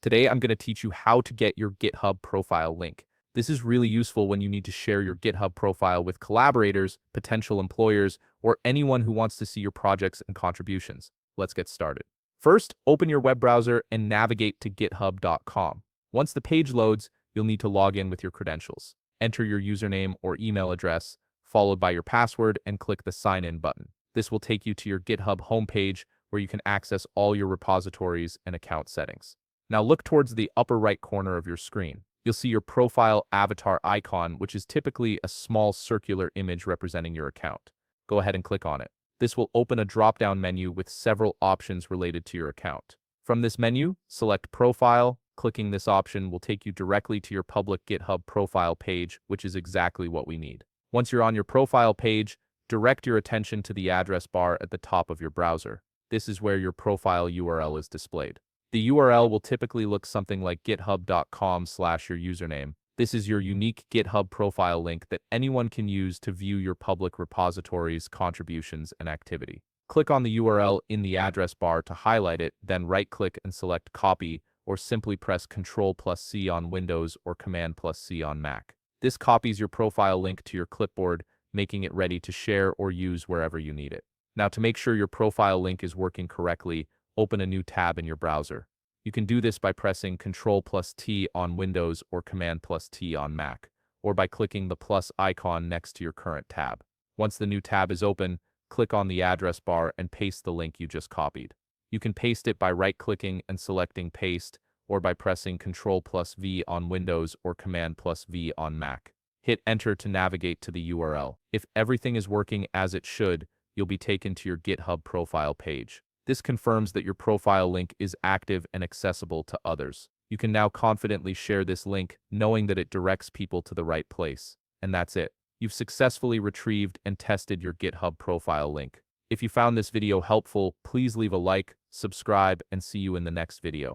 Today, I'm going to teach you how to get your GitHub profile link. This is really useful when you need to share your GitHub profile with collaborators, potential employers, or anyone who wants to see your projects and contributions. Let's get started. First, open your web browser and navigate to github.com. Once the page loads, you'll need to log in with your credentials. Enter your username or email address, followed by your password, and click the Sign In button. This will take you to your GitHub homepage where you can access all your repositories and account settings. Now look towards the upper right corner of your screen. You'll see your profile avatar icon, which is typically a small circular image representing your account. Go ahead and click on it. This will open a drop-down menu with several options related to your account. From this menu, select Profile. Clicking this option will take you directly to your public GitHub profile page, which is exactly what we need. Once you're on your profile page, direct your attention to the address bar at the top of your browser. This is where your profile URL is displayed. The URL will typically look something like github.com/your username. This is your unique GitHub profile link that anyone can use to view your public repositories, contributions, and activity. Click on the URL in the address bar to highlight it, then right-click and select Copy, or simply press Ctrl+C on Windows or Command+C on Mac. This copies your profile link to your clipboard, making it ready to share or use wherever you need it. Now, to make sure your profile link is working correctly, open a new tab in your browser. You can do this by pressing Ctrl+T on Windows or Command+T on Mac, or by clicking the plus icon next to your current tab. Once the new tab is open, click on the address bar and paste the link you just copied. You can paste it by right-clicking and selecting Paste, or by pressing Ctrl+V on Windows or Command+V on Mac. Hit Enter to navigate to the URL. If everything is working as it should, you'll be taken to your GitHub profile page. This confirms that your profile link is active and accessible to others. You can now confidently share this link, knowing that it directs people to the right place. And that's it. You've successfully retrieved and tested your GitHub profile link. If you found this video helpful, please leave a like, subscribe, and see you in the next video.